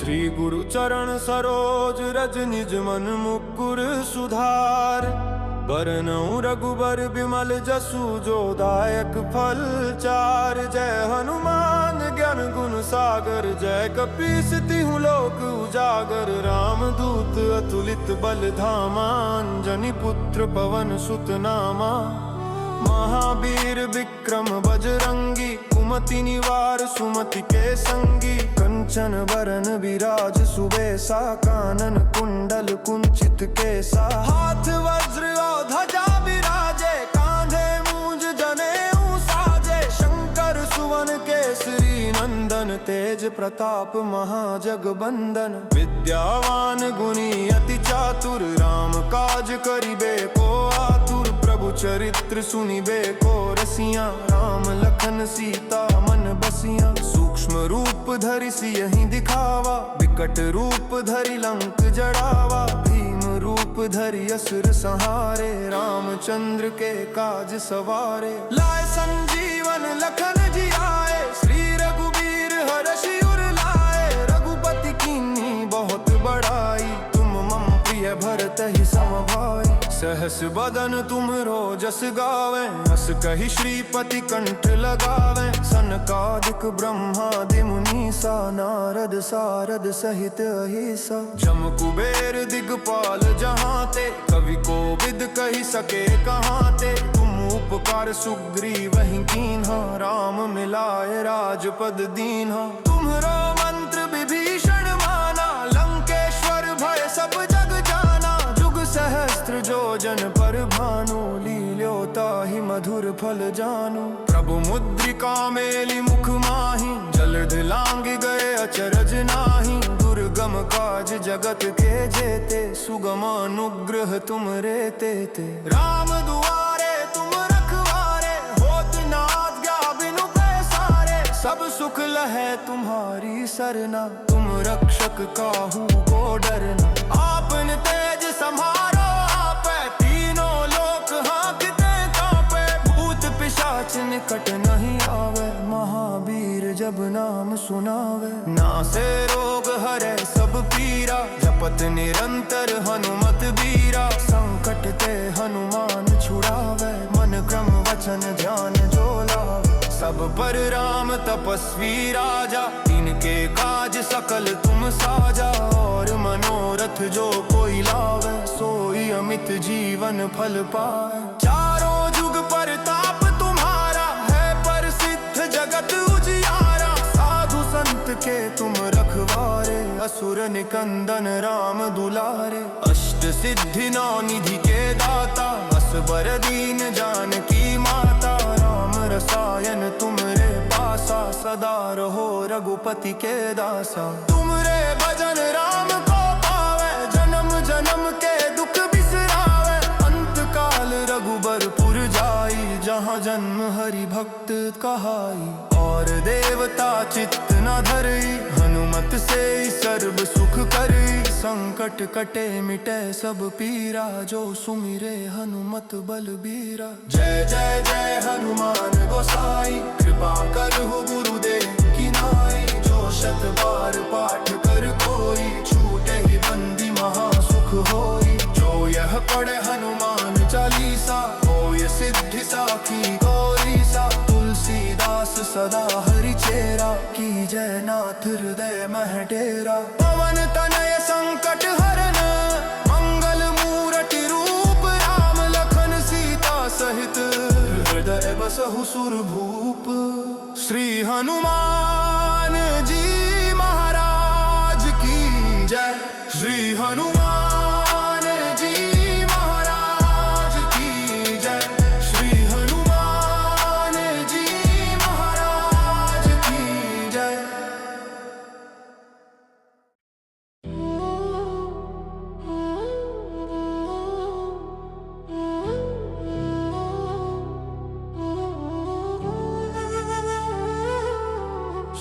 श्री गुरु चरण सरोज रज निज मन मुकुर सुधार। बरनउँ रघुबर बिमल जसु जो दायक फल चार। जय हनुमान ज्ञान गुण सागर जय कपीस तिहुँ लोक उजागर। राम दूत अतुलित बल धामा अंजनी पुत्र पवन सुत नामा। महावीर विक्रम बजरंगी कुमति निवार सुमति के संगी। कंचन बरन विराज सुबेसा कानन कुंडल कुंचित केसा। हाथ वज्र और ध्वजा विराजे कांधे मूंज जनेऊ साजे। शंकर सुवन केसरी नंदन तेज प्रताप महाजगबंदन। विद्यावान गुणी अति चातुर राम काज करिबे को आतुर। प्रभु चरित्र सुनिबे को रसिया राम लखन सीता मन बसिया। सूक्ष्म रूप धरि सियहि दिखावा विकट रूप धरि लंक जड़ावा। भीम रूप धरि असुर संहारे रामचंद्र के काज सवारे। लाए संजीवन लखन जियाए श्री रघुबीर हरषि उर लाए। रघुपति कीन्ही बहुत बड़ाई तुम मम प्रिय भरतहि सम भाई। सहस बदन तुमरो जस गावे हस कहि श्रीपति कंठ लगावे। सनकादिक ब्रह्मादि मुनीसा नारद सारद सहित अहिसा। जम कुबेर दिगपाल जहांते कवि कोविद कहि सके कहांते। तुम उपकार सुग्रीवहि कीन्हा राम मिलाए राजपद दीन्हा। तुम्हरो मंत्र विभीषण माना लंकेश्वर भय सब जग जाना। जुग सहस्त्र जो जन पर भानु लील्योताहि मधुर फल जानू। प्रभु मुद्रिका मेलि मुख माहि जलधि लांघ गए अचरज नाही। दुर्गम काज जगत के जेते सुगम अनुग्रह तुमरे तेते। राम दुआरे तुम रखवारे होत न आज्ञा बिनु पैसारे। सब सुख लहै तुम्हारी सरना तुम रक्षक काहू को डरना। आपन तेज सम्हारो आपै तीनों लोक हाँकते कांपे। भूत पिशाच निकट नहीं आवे महावीर जब नाम सुनावे। नासे रोग हरै सब पीरा जपत निरंतर हनुमत बीरा। संकट ते हनुमान छुड़ावे मन क्रम वचन ध्यान जो लावे। सब पर राम तपस्वी राजा तिनके काज सकल तुम साजा। और मनोरथ जो कोई लावे सोई अमित जीवन फल पाए। चारों जुग परताप तुम्हारा है प्रसिद्ध जगत उजियारा। साधु संत के तुम रखवारे असुर निकंदन राम दुलारे। अष्ट सिद्धि नौ निधि के दाता असबर दीन जानकी माता। राम रसायन तुमरे पासा सदा रहो रघुपति के दासा। तुमरे भजन राम को पावे जन्म जन्म के दुख बिसरावे। अंत काल रघुबरपुर जाई जहाँ जन्म हरि भक्त कहाई। और देवता चित्त न धरई हनुमत से सर्व सुख करई। संकट कटे मिटे सब पीरा जो सुमिरे हनुमत बलबीरा। जय जय जय हनुमान गोसाई कृपा करहु गुरुदेव की नाई। जो शत बार पाठ कर कोई छूटे ही बंदी महा सुख होई। जो यह पढ़े हनुमान चालीसा होय सिद्धि साखी गौरीसा। तुलसीदास सदा हरि चेरा की जय नाथ हृदय मह डेरा। पवन तनय संकट हरन मंगल मूरति रूप। राम लखन सीता सहित हृदय बसहु सुर भूप। श्री हनुमान जी महाराज की जय। श्री हनुमान जी महाराज की जय। श्री हनुमान जी महाराज की जय।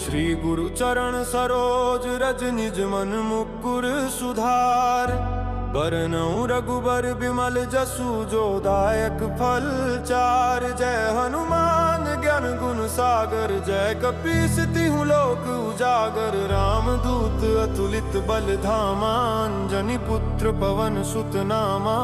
श्री गुरु चरण सरोज रज निज मन मुकुर सुधार। बरनउँ रघुबर बिमल जसु जो दायक फल चार। जय हनुमान ज्ञान ज्ञान गुण सागर, जय कपीसती हूँ लोक उजागर। रामदूत अतुलित बल धामा, अंजनी पुत्र पवन सुत नामा।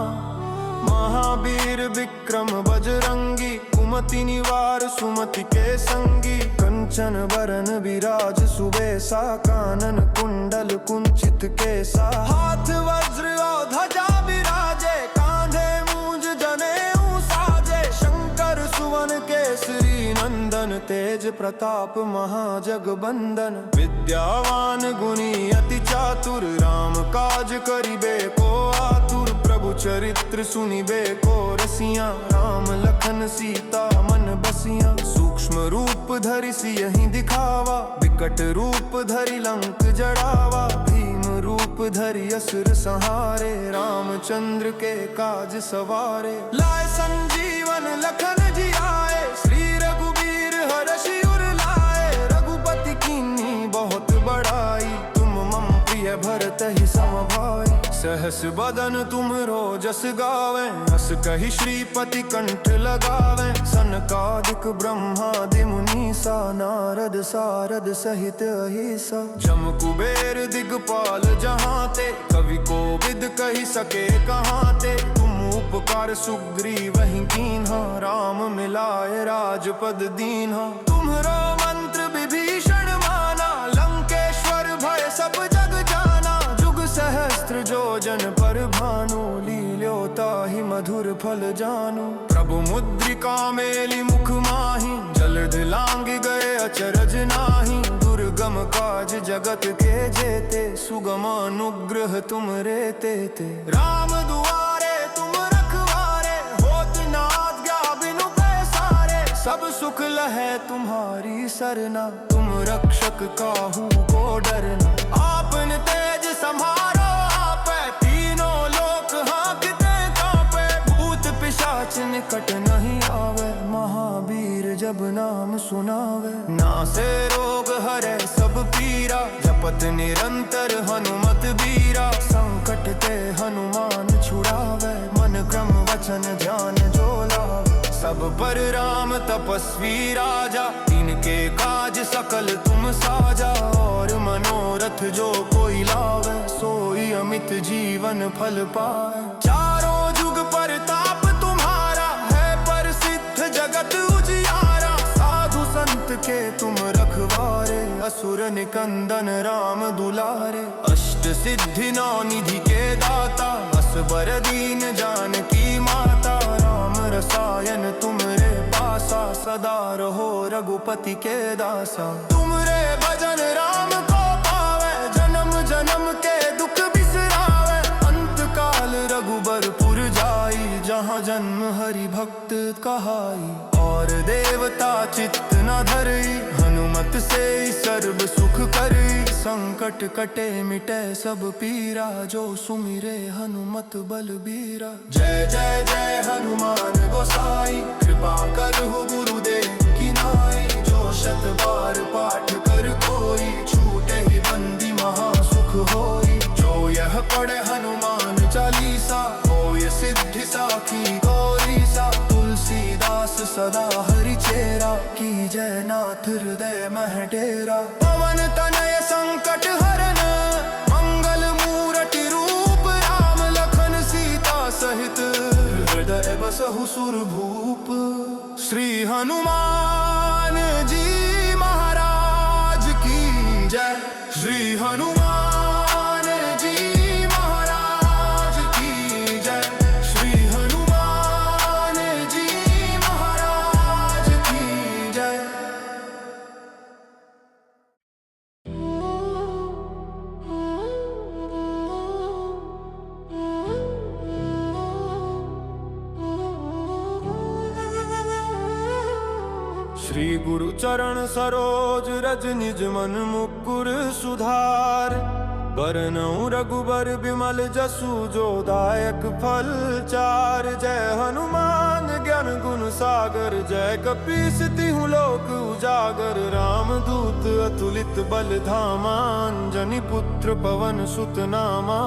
महावीर विक्रम बजरंगी, कुमति निवार सुमति के संगी। कंचन बरन विराज सुबेसा, कानन कुंडल कुंचित केसा। हाथ वज्र और ध्वजा विराजे, कांधे मूंज जनेऊ साजे। शंकर सुवन केसरी नंदन, तेज प्रताप महाजगबंदन। विद्यावान गुणी अति चातुर, राम काज करिबे को आतुर। प्रभु चरित्र सुनिबे को रसिया, राम लखन सीता मन बसिया। सूक्ष्म रूप धरि सियहि दिखावा, विकट रूप धरि लंक जड़ावा। भीम रूप धरि असुर संहारे, रामचंद्र के काज सवारे। लाए संजीवन लखन जियाए, श्री रघुबीर हरषि उर लाए। रघुपति कीन्ही बहुत बड़ाई, तुम मम प्रिय भरत ही समभाई। सहस बदन तुमरो जस गावे, हस कहि श्रीपति कंठ लगावे। सनकादिक ब्रह्मादि मुनीसा, नारद सारद सहित अहिसा। जम कुबेर दिगपाल जहाते, कवि कोविद कहि सके कहाते। तुम उपकार सुग्रीव ही कीन्हा, राम मिलाए राजपद दीन्हा। तुम्हरो मंत्र विभीषण माना, लंकेश्वर भय सब जग जाना। जुग सहस्त्र जो जन पर भानु, लील्योता ही मधुर फल जानू। प्रभु मुद्रिका मेली मुख माही, जलध लांग गए अचरज नाही। दुर्गम काज जगत के जेते, सुगम अनुग्रह तुम रे तेते। राम दुआरे तुम रखवारे, होत न आज्ञा बिनु पैसारे। सब सुख लहै तुम्हारी सरना, तुम रक्षक काहू को डरना। आपन तेज संहारो आपै, तीनों लोक हाँकते कांपे। भूत पिशाच निकट नहीं आवे, महावीर जब नाम सुनावे। नासे रोग हरै सब पीरा, जपत निरंतर हनुमत बीरा। संकट ते हनुमान छुड़ावे, मन क्रम वचन ध्यान जो लावे। सब पर राम तपस्वी राजा, इनके काज सकल तुम साजा। और मनोरथ जो कोई लावे, सोई अमित जीवन फल पाए। चारों जुग परताप तुम्हारा, है प्रसिद्ध जगत उजियारा। साधु संत के तुम रखवारे, असुर निकंदन राम दुलारे। अष्ट सिद्धि नौ निधि के दाता, असबर दीन जानकी माता। राम रसायन तुमरे पासा, सदा रहो रघुपति के दासा। तुमरे भजन राम को पावे, जन्म जन्म के दुख बिसरावे। अंत काल रघुबरपुर जाई, जहाँ जन्म हरि भक्त कहाई। और देवता चित्त न धरई, हनुमत से सर्व सुख करई। संकट कटे मिटे सब पीरा, जो सुमिरे हनुमत बलबीरा। जय जय जय हनुमान गोसाई, कृपा करहु गुरुदेव की नाई। जो शत बार पाठ कर कोई, छूटे ही बंदी महा सुख होई। जो यह पढ़े हनुमान चालीसा, होय सिद्धि साखी गौरी सा। तुलसीदास सदा हरि चेरा, की जय नाथ हृदय मह डेरा। पवन तनय संकट हरन, मंगल मूरति रूप। राम लखन सीता सहित, हृदय बसहु सुरभूप। श्री हनुमान जी महाराज की जय। श्री हनुमान जी महाराज की जय। श्री हनुमान जी महाराज की जय। श्री गुरु चरण सरोज रज निज मन मुकुर सुधार। बरनउँ रघुबर बिमल जसु जो दायक फल चार। जय हनुमान ज्ञान गुण सागर, जय कपीसती हूँ लोक उजागर। रामदूत अतुलित बल धामा, अंजनी पुत्र पवन सुत नामा।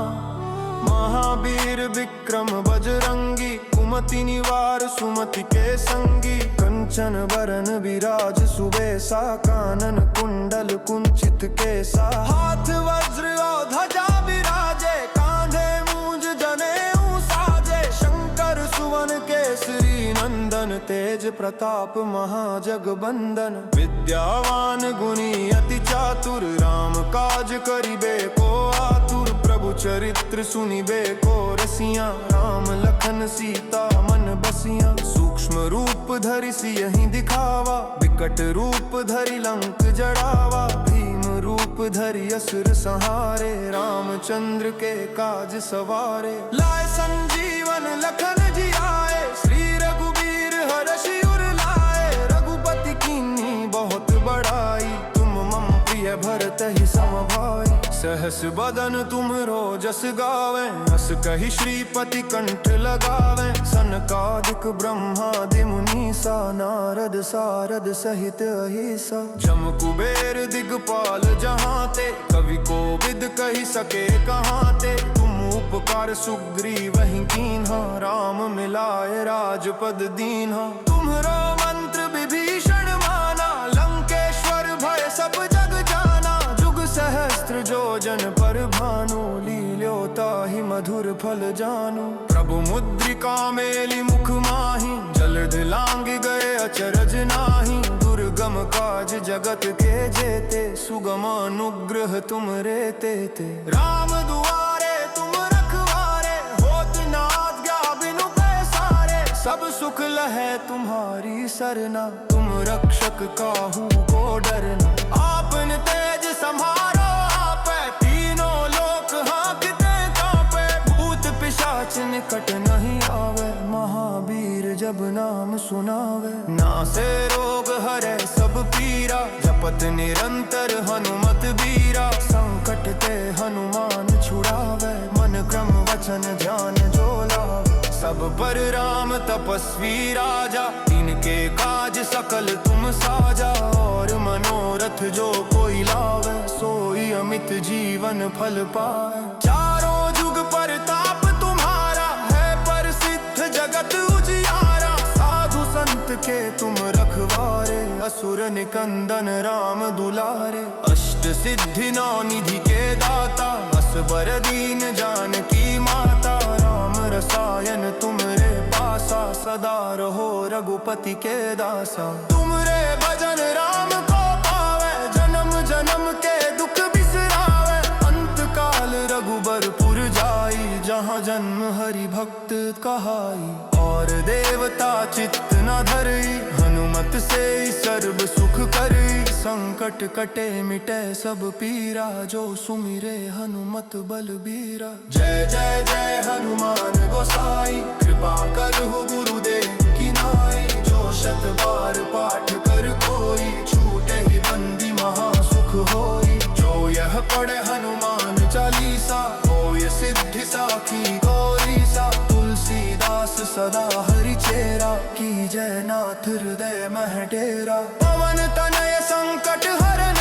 महावीर विक्रम बजरंगी, कुमति निवार सुमति के संगी। कंचन बरन विराज सुबेसा, कानन कुंडल कुंचित केसा। हाथ वज्र और ध्वजा विराजे, कांधे मूंज जनेऊ साजे। शंकर सुवन केसरी नंदन, तेज प्रताप महाजगबंदन। विद्यावान गुणी अति चातुर, राम काज करिबे को आतुर। प्रभु चरित्र सुनिबे को रसिया, राम लखन सीता मन बसिया। सूक्ष्म रूप धरि सियहि दिखावा, विकट रूप धरि लंक जड़ावा। भीम रूप धरि असुर संहारे, रामचंद्र के काज सवारे। लाए संजीवन लखन जियाए, श्री रघुबीर हरषि उर लाए। रघुपति कीन्ही बहुत बड़ाई, तुम मम प्रिय भरत ही समभाई। सहस बदन तुमरो जस गावे, हस कहि श्रीपति कंठ लगावे। सनकादिक ब्रह्मादि मुनीसा, नारद सारद सहित अहिसा। जम कुबेर दिगपाल जहाते, कवि कोविद कहि सके कहाते। तुम उपकार सुग्रीव ही कीन्हा, राम मिलाए राजपद दीन्हा। तुम्हरो मंत्र विभीषण माना, लंकेश्वर भय सब जग जाना। जुग सहस्त्र जो जन पर भानु, लील्योता ही मधुर फल जानू। प्रभु मुद्रिका मेली मुख माही, जलद लांग गए अचरज नाही। दुर्गम काज जगत के जेते, सुगम अनुग्रह तुम रे तेते। राम दुआरे तुम रखवारे, होत न आज्ञा बिनु पैसारे। सब सुख लहै तुम्हारी सरना, तुम रक्षक काहू को डरना। आपन तेज सम्हारो आपै, तीनों लोक हाँकते कांपे। भूत पिशाच निकट नहीं आवे, महावीर जब नाम सुनावे। नासे रोग हरै सब पीरा, जपत निरंतर हनुमत बीरा। संकट ते हनुमान छुड़ावे, मन क्रम वचन ध्यान जो लावे। सब पर राम तपस्वी राजा, इनके काज सकल तुम साजा। और मनोरथ जो कोई लावे, सोई अमित जीवन फल पाए। चारों जुग परताप तुम्हारा, है प्रसिद्ध जगत उजियारा। साधु संत के तुम रखवारे, असुर निकंदन राम दुलारे। अष्ट सिद्धि नौ निधि के दाता, असबर दीन जानकी माता। राम रसायन तुमरे पासा, सदा रहो रघुपति के दासा। तुमरे भजन राम को पावे, जन्म जन्म के दुख बिसरावे। अंत काल रघुबरपुर जाई, जहाँ जन्म हरि भक्त कहाई। और देवता चित्त न धरई, हनुमत से सर्व सुख करई। संकट कटे मिटे सब पीरा, जो सुमिरे हनुमत बलबीरा। जय जय जय हनुमान गोसाई, कृपा करहु गुरुदेव की नाई। जो शत बार पाठ कर कोई, छूटे ही बंदी महा सुख होई। जो यह पढ़े हनुमान चालीसा, होय सिद्धि साखी गौरी सा। तुलसीदास सदा हरि चेरा, की जय नाथ हृदय मह डेरा। पवन तनय संकट हरन,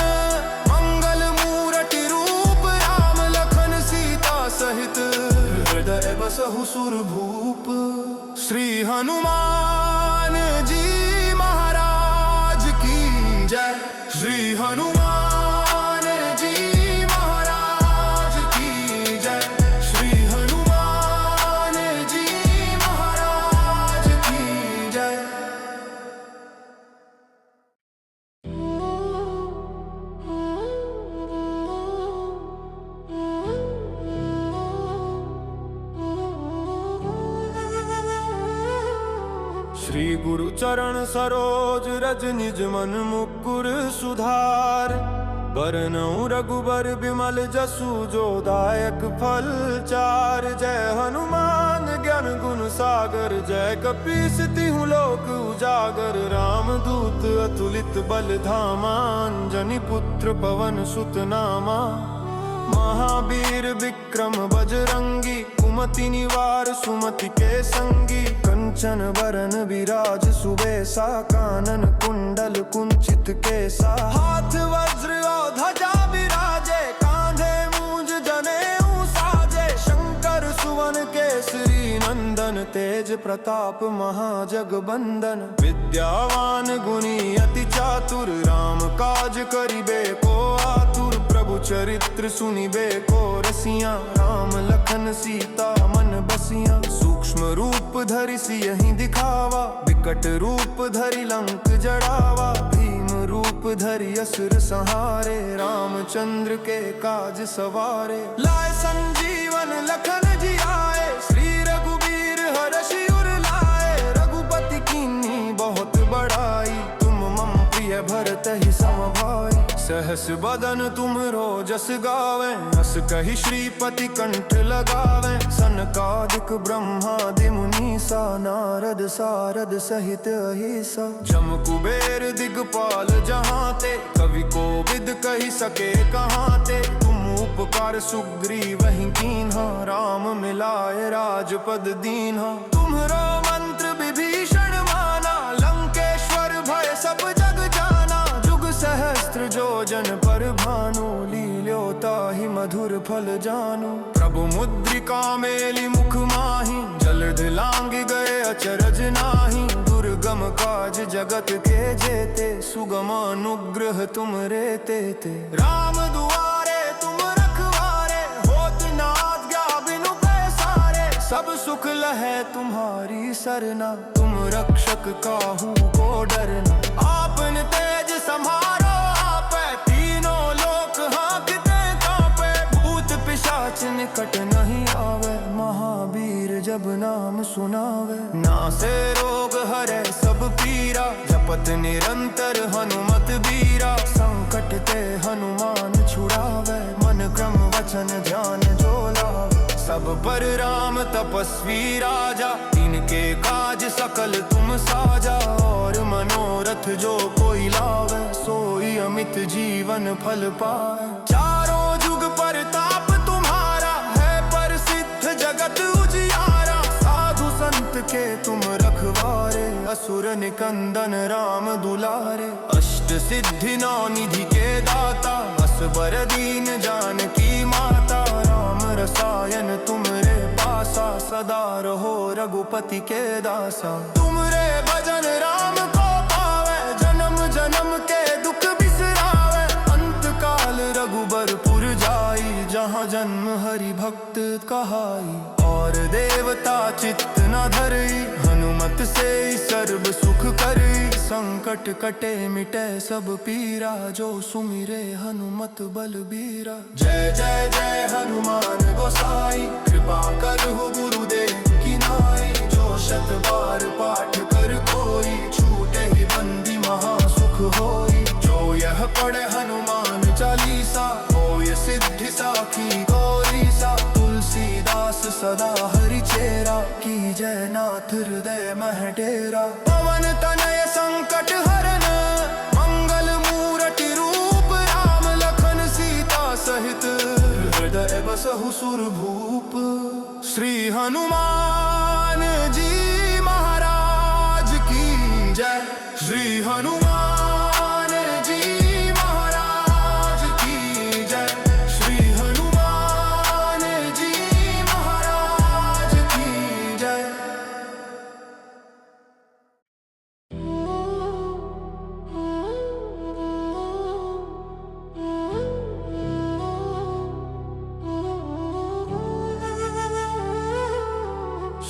मंगल मूरति रूप। राम लखन सीता सहित, हृदय बसहु सुरभूप। श्री हनुमान जी महाराज की जय। श्री हनुमान जी महाराज की जय। श्री हनुमान जी महाराज की जय। श्री गुरु चरण सरोज रज निज मन मुकुर सुधार। बरनउँ रघुबर बिमल जसु जो दायक फल चार। जय हनुमान ज्ञान गुण सागर, जय कपीस तिहुँ लोक उजागर। राम दूत अतुलित बल धामा, अंजनी पुत्र पवन सुत नामा। महावीर विक्रम बजरंगी, कुमति निवार सुमति के संगी। कंचन बरन विराज सुबेसा, कानन कुंडल कुंचित केसा। हाथ वज्र और ध्वजा विराजे, कांधे मूंज जनेऊ साजे। शंकर सुवन केसरी नंदन, नंदन तेज प्रताप महाजगबंदन। विद्यावान गुणी अति चातुर राम काज करिबे को आतुर। प्रभु चरित्र सुनिबे को रसिया राम लखन सीता मन बसिया। सूक्ष्म रूप धरि सियहि दिखावा विकट रूप धरि लंक जड़ावा। भीम रूप धरि असुर संहारे रामचंद्र के काज सवारे। लाए संजीवन लखन जी आए श्री रघुबीर हरषि उर लाए। रघुपति कीन्ही बहुत बड़ाई तुम मम प्रिय भरतहि सम भाई। सहस बदन तुमरो जस गावे हस कहि श्रीपति कंठ लगावे। सनकादिक ब्रह्मादि मुनीसा नारद सारद सहित अहिसा। जम कुबेर दिगपाल जहाँ ते कवि कोविद कहि सके कहाँ ते। तुम उपकार सुग्रीव वहीं कीन्हा राम मिलाए राजपद दीन्हा। तुम्हरो मंत्र विभीषण माना लंकेश्वर भय सब जग जाना। जुग सहस्त्र जो जन पर भानु लील्योता ही मधुर फल जानू। प्रभु मुद्रिका मेली मुख माही जलधि लांग गए अचरज नाही। दुर्गम काज जगत के जेते सुगम अनुग्रह तुम रे तेते। राम दुआरे तुम रखवारे होत न आज्ञा बिनु पैसारे। सब सुख लहै तुम्हारी सरना तुम रक्षक काहू को डरना। आपन तेज सम्हारो आपै तीनों लोक हाँकते कांपे। भूत पिशाच निकट नहीं आवे महावीर जब नाम सुनावे। नासे रोग हरै सब पीरा जपत निरंतर हनुमत बीरा। संकट ते हनुमान छुड़ावे मन क्रम वचन ध्यान जो लावे। सब पर राम तपस्वी राजा तिनके काज सकल तुम साजा। और मनोरथ जो कोई लावे सोई अमित जीवन फल पाए। चारों जुग परताप तुम्हारा है प्रसिद्ध जगत उजियारा। साधु संत के तुम रखवारे असुर निकंदन राम दुलारे। अष्ट सिद्धि नौ निधि के दाता असबर दीन जानकी माता। राम रसायन तुमरे पासा सदा रहो रघुपति के दासा। तुमरे भजन राम को पावे जन्म जन्म के दुख बिसरावे। अंत काल रघुबरपुर जाई जहाँ जन्म हरि भक्त कहाई। और देवता चित्त न धरई हनुमत से सर्व सुख करई। संकट कटे मिटे सब पीरा जो सुमिरे हनुमत बलबीरा। जय जय जय हनुमान गोसाई कृपा करहु गुरुदेव की नाई। जो शत बार पाठ कर कोई छूटे ही बंदी महा सुख होई। जो यह पढ़े हनुमान चालीसा होय सिद्धि साखी गौरीसा। तुलसीदास सदा हरि चेरा की जय नाथ हृदय मह डेरा। पवन तनय संकट हरन मंगल मूरति रूप। राम लखन सीता सहित हृदय बसहु सुर भूप। श्री हनुमान जी महाराज की जय। श्री हनुमान जी महाराज की जय। श्री हनुमान जी महाराज की जय।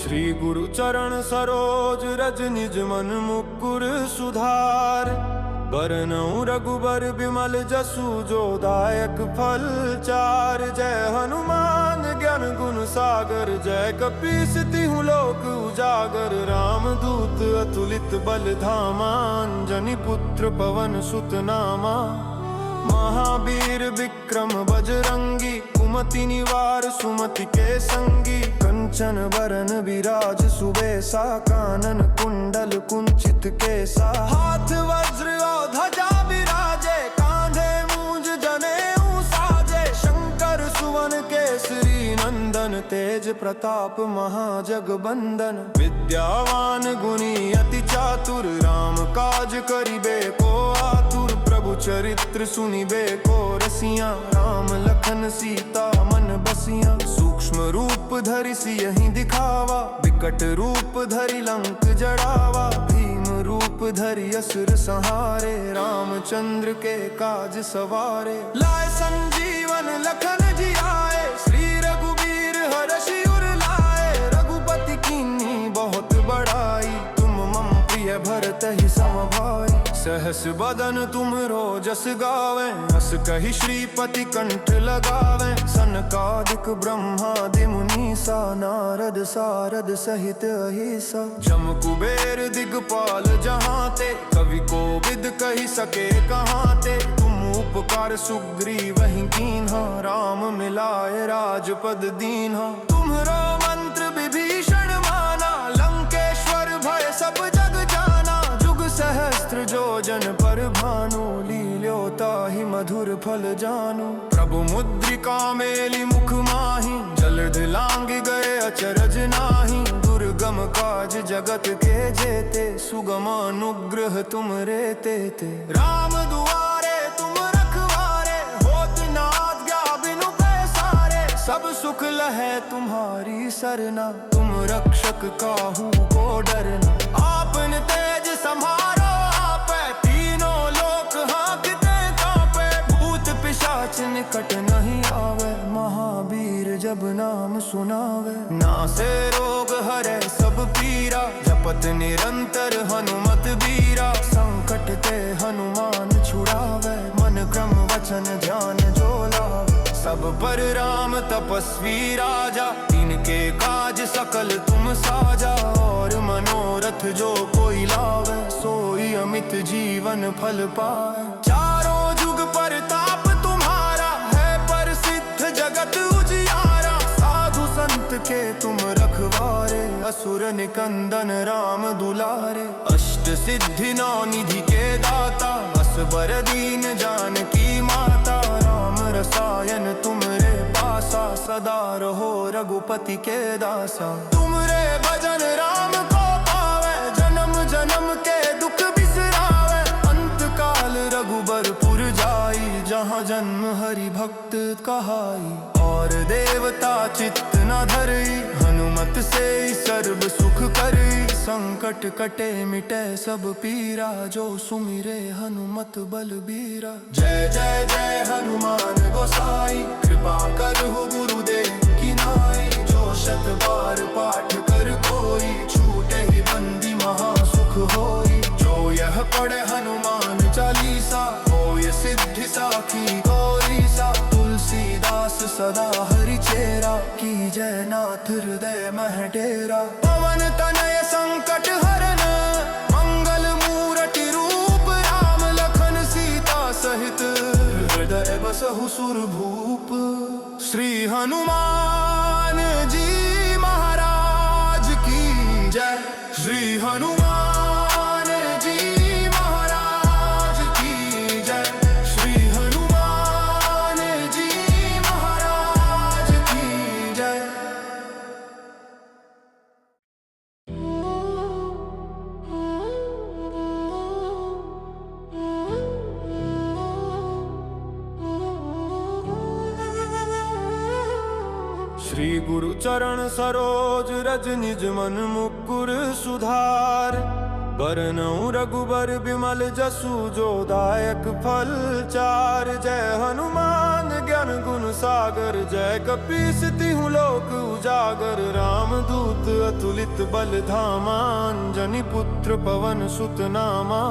श्री गुरु चरण सरोज रज निज मन मुकुर सुधार। बरनउँ रघुबर बिमल जसु जो दायक फल चार। जय हनुमान ज्ञान गुण सागर जय कपीस तिहुँ लोक उजागर। रामदूत अतुलित बल धामा अंजनी पुत्र पवन सुत नामा। महावीर विक्रम बजरंगी कुमति निवार सुमति के संगी। कंचन बरन विराज सुबेसा कानन कुंडल कुंचित केसा। हाथ वज्र और ध्वजा विराजे कांधे मूंज जनेऊ साजे। शंकर सुवन केसरी नंदन तेज प्रताप महाजगबंदन। विद्यावान गुणी अति चातुर राम काज करिबे को आतुर। प्रभु चरित्र सुनिबे को रसिया राम लखन सीता मन बसिया। सूक्ष्म रूप धरि सियहि दिखावा विकट रूप धरि लंक जड़ावा, भीम रूप धरि असुर संहारे, रामचंद्र के काज सवारे। लाए संजीवन लखन जियाए, श्री रघुबीर हरषि उर लाए। रघुपति कीन्ही बहुत बड़ाई, तुम मम प्रिय भरत ही समभाई। सहस बदन तुमरो जस गावे, हस कहि श्रीपति कंठ लगावे। सनकादिक ब्रह्मादि मुनीसा, नारद सारद सहित अहिसा। जम कुबेर दिगपाल जहाँ ते, कवि कोविद कहि सके कहाँ ते। तुम उपकार सुग्रीव ही कीन्हा, राम मिलाए राजपद दीन्हा। तुम्हरो मंत्र विभीषण माना, लंकेश्वर भय सब जग जाना। जुग सहस्त्र जो जन पर भानु, लील्योता ही मधुर फल जानु। प्रभु मुद्रिका मेली मुख माही, जलध लांग गए अचरज नाही। दुर्गम काज जगत के जेते, सुगम अनुग्रह तुम रे तेते। राम दुआरे तुम रखवारे, होत न आज्ञा बिनु पैसारे। सब सुख लहै तुम्हारी सरना, तुम रक्षक काहू को डरना। आपन तेज सम्हारो आपै, तीनों लोक हाँकते कांपे। भूत पिशाच निकट नहीं आवे, महावीर जब नाम सुनावे। नासे रोग हरै सब पीरा, जपत निरंतर हनुमत बीरा। संकट ते हनुमान छुड़ावे, मन क्रम वचन ध्यान जो लावे। सब पर राम तपस्वी राजा, इनके काज सकल तुम साजा। और मनोरथ जो कोई लावे, सोई अमित जीवन फल पाए। चारों जुग परताप तुम्हारा, है प्रसिद्ध जगत उजियारा। साधु संत के तुम रखवारे, असुर निकंदन राम दुलारे। अष्ट सिद्धि नौ निधि के दाता, असबर दीन जानकी माता। राम रसायन तुमरे पासा, सदा रहो रघुपति के दासा। तुमरे भजन राम को पावे, जन्म जन्म के दुख बिसरावे। अंत काल रघुबरपुर जाई, जहाँ जन्म हरि भक्त कहाई। और देवता चित्त न धरई, हनुमत से सर्व सुख करई। संकट कटे मिटे सब पीरा, जो सुमिरे हनुमत बलबीरा। जय जय जय हनुमान गोसाई, कृपा करहु गुरुदेव की नाई। जो शत बार पाठ कर कोई, छूटे ही बंदी महा सुख होई। जो यह पढ़े हनुमान चालीसा, होय सिद्धि साखी गौरी सा। तुलसीदास सदा हरि चेरा, की जय नाथ हृदय मह डेरा। पवन तनय संकट हरन, मंगल मूरति रूप। राम लखन सीता सहित, हृदय बसहु सुरभूप। श्री हनुमान जी महाराज की जय। श्री हनुमान जी महाराज की जय। श्री हनुमान जी महाराज की जय। श्री गुरु चरण सरोज रज निज मन मुकुर सुधार। बरनउँ रघुबर बिमल जसु जो दायक फल चार। जय हनुमान ज्ञान गुण सागर, जय कपीस तिहु लोक उजागर। राम दूत अतुलित बल धामा, अंजनी पुत्र पवन सुत नामा।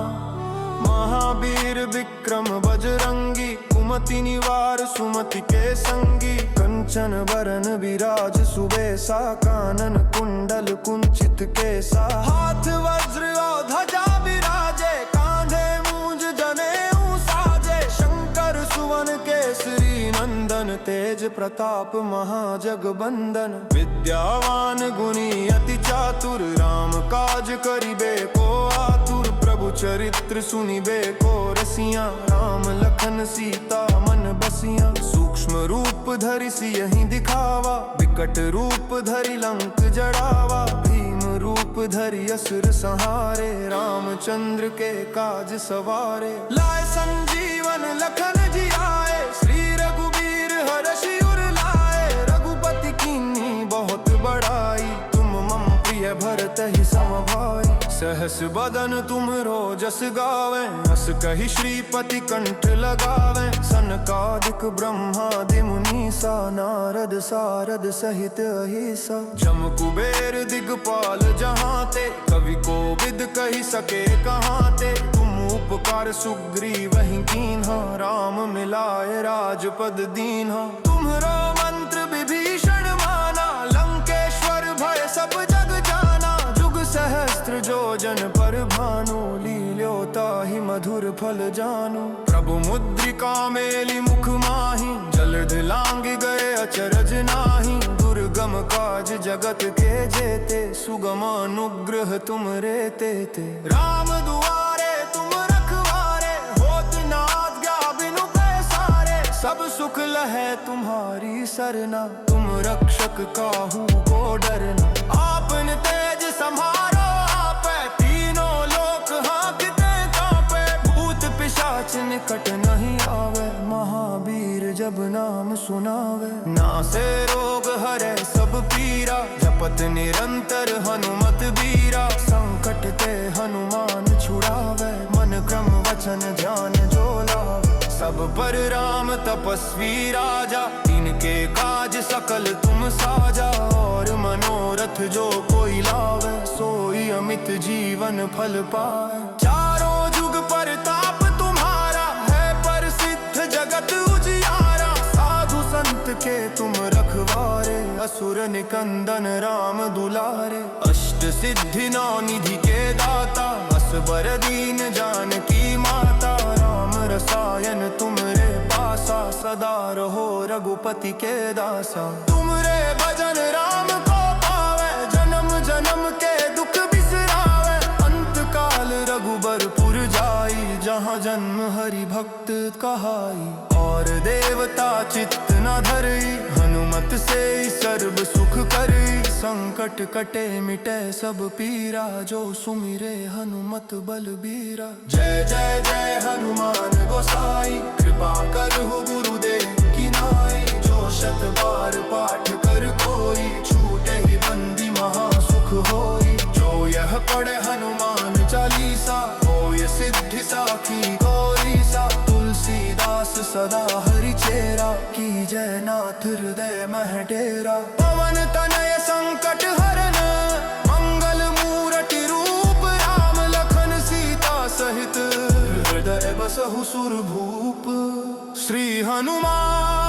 महावीर विक्रम बजरंगी, कुमति निवार सुमति के संगी। कंचन बरन विराज सुबेसा, कानन कुंडल कुंचित केसा। हाथ वज्र और ध्वजा विराजे, कांधे मूंज जनेऊ साजे। शंकर सुवन केसरी नंदन, तेज प्रताप महाजगबंदन। विद्यावान गुणी अति चातुर, राम काज करिबे को आतुर। प्रभु चरित्र सुनिबे को रसिया, राम लखन सीता मन बसिया। सूक्ष्म रूप धरि सियहि दिखावा, विकट रूप धरि लंक जड़ावा। भीम रूप धरि असुर संहारे, रामचंद्र के काज सवारे। लाए संजीवन लखन जियाए, श्री रघुबीर हरषि उर लाए। रघुपति कीन्ही बहुत बड़ाई, तुम मम प्रिय करत ही समभाई। सहस बदन तुम्हरो जस गावे, अस कही श्रीपति कंठ लगावे। सनकादिक ब्रह्मादि मुनीसा, नारद सारद सहित अहिसा। जम कुबेर दिगपाल जहाँ ते, कवि को विद कही सके कहाँ ते। तुम उपकार सुग्रीव वही कीन्हा, राम मिलाए राजपद दीन्हा। तुम्हरो मंत्र विभीषण माना, लंकेश्वर भय सब जग जाना। जुग सहस्त्र जो जन पर भानु, लील्यो ताहि मधुर फल जानु। प्रभु मुद्रिका मेली मुख माही, जलध लांग गए अचरज नाही। दुर्गम काज जगत के जेते, सुगम अनुग्रह तुम रे तेते। राम दुआरे तुम रखवारे, होत न आज्ञा बिनु पैसारे। सब सुख लहै तुम्हारी सरना, तुम रक्षक काहू को डरना। आपन तेज सम्हारो आपै, तीनों लोक हाँकते कांपे। भूत पिशाच निकट नहीं आवे, महावीर जब नाम सुनावे। नासे रोग हरै सब पीरा, जपत निरंतर हनुमत बीरा। संकट ते हनुमान छुड़ावे, मन क्रम वचन ध्यान जो लावे। सब पर राम तपस्वी राजा, इनके काज सकल तुम साजा। और मनोरथ जो कोई लावे, सोई अमित जीवन फल पाए। चारों जुग परताप तुम्हारा, है प्रसिद्ध जगत उजियारा। साधु संत के तुम रखवारे, असुर निकंदन राम दुलारे। अष्ट सिद्धि नौ निधि के दाता, असबर दीन जानकी माता। राम रसायन तुमरे पासा, सदा रहो रघुपति के दासा। तुमरे भजन राम को पावे, जन्म जन्म के दुख बिसरावे। अंत काल रघुबरपुर जाई, जहाँ जन्म हरि भक्त कहाई। और देवता चित्त न धरई, हनुमत से सर्व सुख करई। संकट कटे मिटे सब पीरा, जो सुमिरे हनुमत बलबीरा। जय जय जय हनुमान गोसाई, कृपा करहु गुरुदेव की नाई। जो शत बार पाठ कर कोई, छूटे ही बंदी महा सुख होई। जो यह पढ़े हनुमान चालीसा, होय सिद्धि साखी गौरी सा। तुलसीदास सदा हरि चेरा, की जय नाथ हृदय मह डेरा। पवन तनय संकट हरन, मंगल मूरति रूप। राम लखन सीता सहित, हृदय बसहु सुरभूप। श्री हनुमान